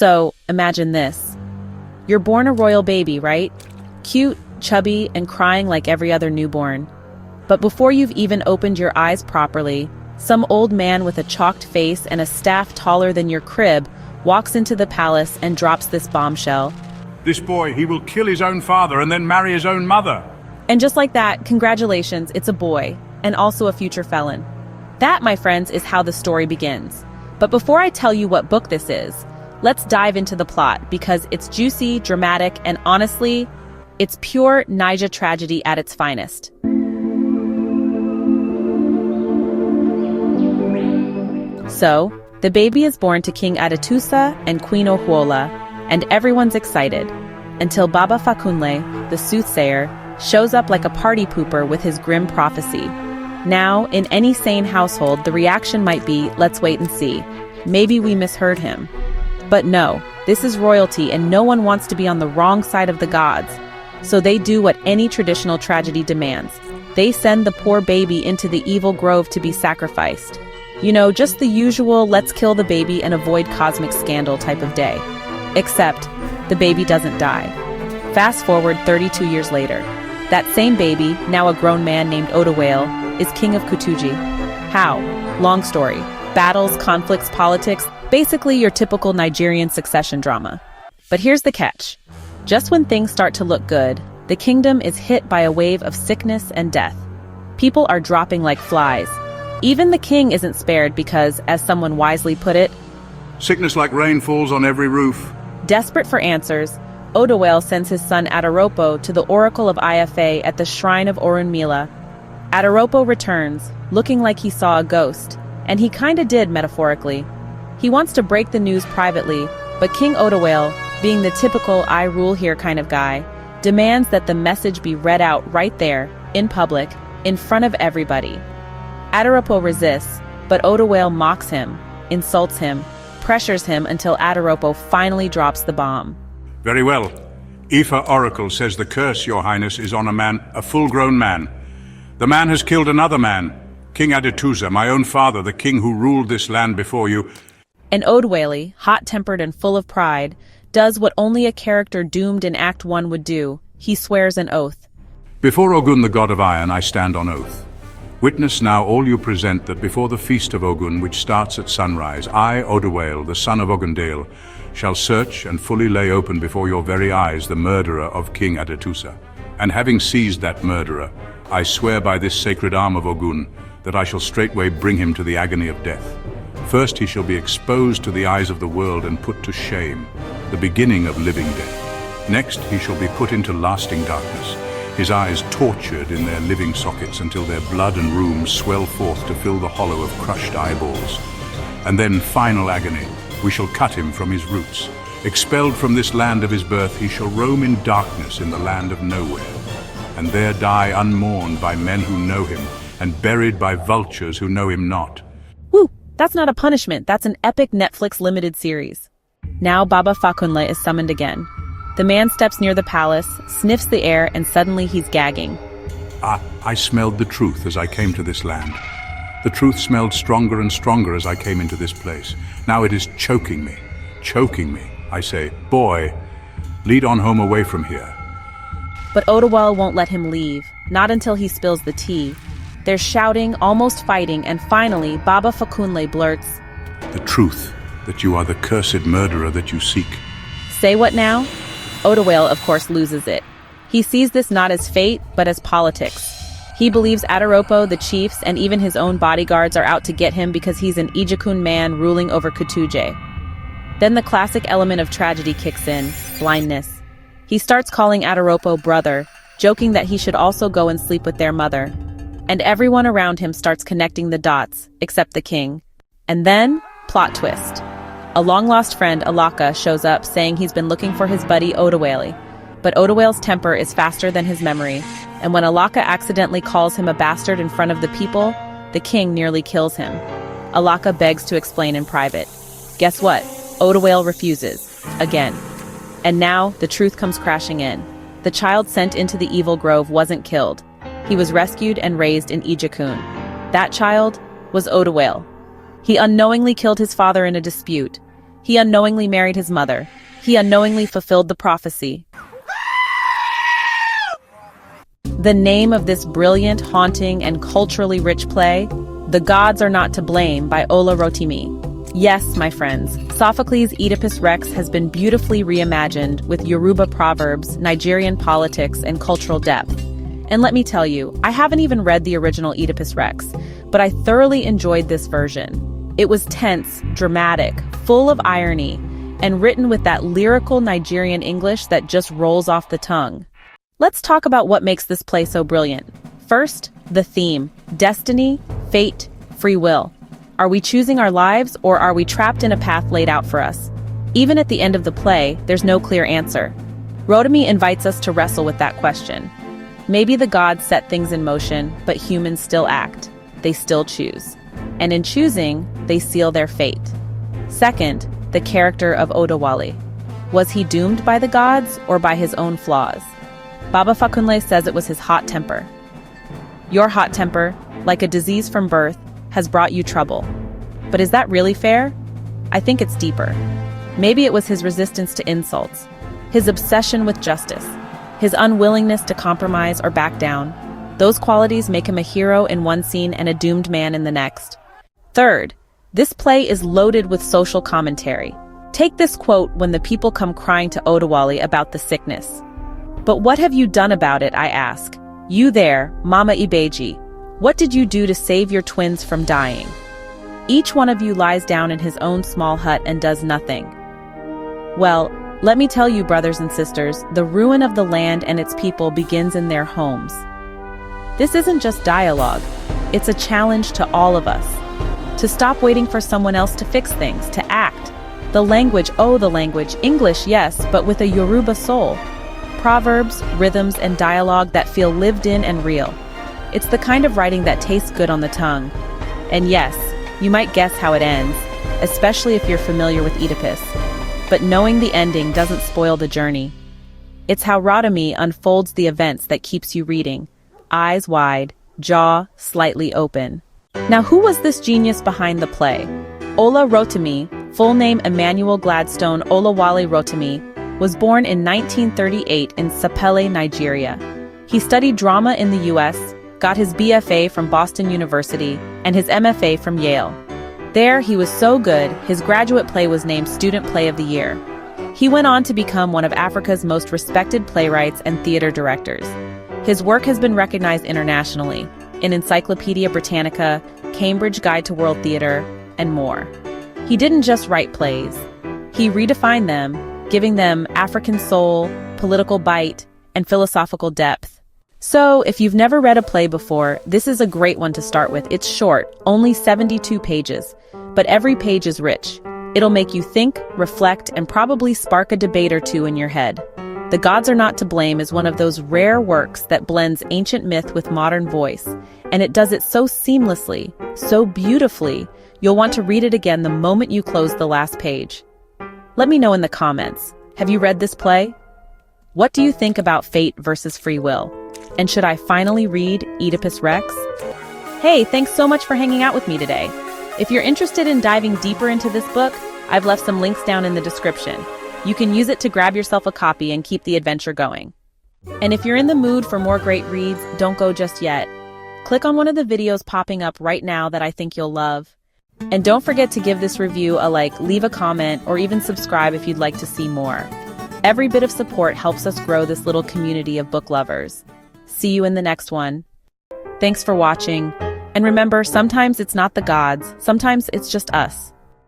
So, imagine this. You're born a royal baby, right? Cute, chubby, and crying like every other newborn. But before you've even opened your eyes properly, some old man with a chalked face and a staff taller than your crib walks into the palace and drops this bombshell. This boy, he will kill his own father and then marry his own mother. And just like that, congratulations, it's a boy, and also a future felon. That, my friends, is how the story begins. But before I tell you what book this is, let's dive into the plot, because it's juicy, dramatic, and honestly, it's pure Niger tragedy at its finest. So, the baby is born to King Adetusa and Queen Ohuola, and everyone's excited, until Baba Fakunle, the soothsayer, shows up like a party pooper with his grim prophecy. Now, in any sane household, the reaction might be, let's wait and see. Maybe we misheard him. But no, this is royalty and no one wants to be on the wrong side of the gods. So they do what any traditional tragedy demands. They send the poor baby into the evil grove to be sacrificed. You know, just the usual let's kill the baby and avoid cosmic scandal type of day. Except, the baby doesn't die. Fast forward 32 years later. That same baby, now a grown man named Oedipus, is king of Kutuji. How? Long story. Battles, conflicts, politics, basically your typical Nigerian succession drama. But here's the catch. Just when things start to look good, the kingdom is hit by a wave of sickness and death. People are dropping like flies. Even the king isn't spared because, as someone wisely put it, sickness like rain falls on every roof. Desperate for answers, Oedipus sends his son Ataropo to the oracle of Ifa at the shrine of Orunmila. Ataropo returns, looking like he saw a ghost, and he kinda did metaphorically. He wants to break the news privately, but King Oedipus, being the typical I rule here kind of guy, demands that the message be read out right there, in public, in front of everybody. Ataropo resists, but Oedipus mocks him, insults him, pressures him until Ataropo finally drops the bomb. Very well. Ifa Oracle says the curse, Your Highness, is on a man, a full-grown man. The man has killed another man, King Adetusa, my own father, the king who ruled this land before you. And Oedipus, hot-tempered and full of pride, does what only a character doomed in Act 1 would do. He swears an oath. Before Ogun, the god of iron, I stand on oath. Witness now all you present that before the feast of Ogun, which starts at sunrise, I, Oedipus, the son of Ogundale, shall search and fully lay open before your very eyes the murderer of King Adetusa. And having seized that murderer, I swear by this sacred arm of Ogun that I shall straightway bring him to the agony of death. First he shall be exposed to the eyes of the world and put to shame, the beginning of living death. Next he shall be put into lasting darkness, his eyes tortured in their living sockets until their blood and rheum swell forth to fill the hollow of crushed eyeballs. And then, final agony, we shall cut him from his roots. Expelled from this land of his birth, he shall roam in darkness in the land of nowhere, and there die unmourned by men who know him, and buried by vultures who know him not. Woo! That's not a punishment, that's an epic Netflix limited series. Now Baba Fakunle is summoned again. The man steps near the palace, sniffs the air, and suddenly he's gagging. I smelled the truth as I came to this land. The truth smelled stronger and stronger as I came into this place. Now it is choking me. Choking me. I say, boy, lead on home away from here. But Oedipus won't let him leave, not until he spills the tea. They're shouting, almost fighting, and finally Baba Fakunle blurts, the truth, that you are the cursed murderer that you seek. Say what now? Oedipus, of course, loses it. He sees this not as fate, but as politics. He believes Ataropo, the chiefs, and even his own bodyguards are out to get him because he's an Ijekun man ruling over Kutuje. Then the classic element of tragedy kicks in, blindness. He starts calling Ataropo brother, joking that he should also go and sleep with their mother. And everyone around him starts connecting the dots, except the king. And then, plot twist. A long-lost friend, Alaka, shows up saying he's been looking for his buddy Oedipus. But Oedipus' temper is faster than his memory, and when Alaka accidentally calls him a bastard in front of the people, the king nearly kills him. Alaka begs to explain in private. Guess what? Oedipus refuses. Again. And now, the truth comes crashing in. The child sent into the evil grove wasn't killed. He was rescued and raised in Ijekun. That child was Oedipus. He unknowingly killed his father in a dispute. He unknowingly married his mother. He unknowingly fulfilled the prophecy. The name of this brilliant, haunting, and culturally rich play, The Gods Are Not to Blame by Ola Rotimi. Yes, my friends, Sophocles Oedipus Rex has been beautifully reimagined with Yoruba proverbs, Nigerian politics, and cultural depth. And let me tell you, I haven't even read the original Oedipus Rex, but I thoroughly enjoyed this version. It was tense, dramatic, full of irony, and written with that lyrical Nigerian English that just rolls off the tongue. Let's talk about what makes this play so brilliant. First, the theme: destiny, fate, free will. Are we choosing our lives, or are we trapped in a path laid out for us? Even at the end of the play, there's no clear answer. Rotimi invites us to wrestle with that question. Maybe the gods set things in motion, but humans still act. They still choose. And in choosing, they seal their fate. Second, the character of Odawale. Was he doomed by the gods or by his own flaws? Baba Fakunle says it was his hot temper. Your hot temper, like a disease from birth, has brought you trouble. But is that really fair? I think it's deeper. Maybe it was his resistance to insults, his obsession with justice, his unwillingness to compromise or back down. Those qualities make him a hero in one scene and a doomed man in the next. Third, this play is loaded with social commentary. Take this quote when the people come crying to Odawale about the sickness. "But what have you done about it?" I ask. "You there, Mama Ibeji. What did you do to save your twins from dying?" Each one of you lies down in his own small hut and does nothing. Well, let me tell you, brothers and sisters, the ruin of the land and its people begins in their homes. This isn't just dialogue. It's a challenge to all of us. To stop waiting for someone else to fix things, to act. The language, English, yes, but with a Yoruba soul. Proverbs, rhythms, and dialogue that feel lived in and real. It's the kind of writing that tastes good on the tongue. And yes, you might guess how it ends, especially if you're familiar with Oedipus. But knowing the ending doesn't spoil the journey. It's how Rotimi unfolds the events that keeps you reading, eyes wide, jaw slightly open. Now, who was this genius behind the play? Ola Rotimi, full name Emmanuel Gladstone Olawale Rotimi, was born in 1938 in Sapele, Nigeria. He studied drama in the US, got his BFA from Boston University, and his MFA from Yale. There, he was so good, his graduate play was named Student Play of the Year. He went on to become one of Africa's most respected playwrights and theater directors. His work has been recognized internationally, in Encyclopedia Britannica, Cambridge Guide to World Theatre, and more. He didn't just write plays. He redefined them, giving them African soul, political bite, and philosophical depth. So, if you've never read a play before, this is a great one to start with. It's short, only 72 pages, but every page is rich. It'll make you think, reflect, and probably spark a debate or two in your head. The Gods Are Not to Blame is one of those rare works that blends ancient myth with modern voice, and it does it so seamlessly, so beautifully, you'll want to read it again the moment you close the last page. Let me know in the comments. Have you read this play? What do you think about fate versus free will? And should I finally read Oedipus Rex? Hey, thanks so much for hanging out with me today. If you're interested in diving deeper into this book, I've left some links down in the description. You can use it to grab yourself a copy and keep the adventure going. And if you're in the mood for more great reads, don't go just yet. Click on one of the videos popping up right now that I think you'll love. And don't forget to give this review a like, leave a comment, or even subscribe if you'd like to see more. Every bit of support helps us grow this little community of book lovers. See you in the next one. Thanks for watching. And remember, sometimes it's not the gods, sometimes it's just us.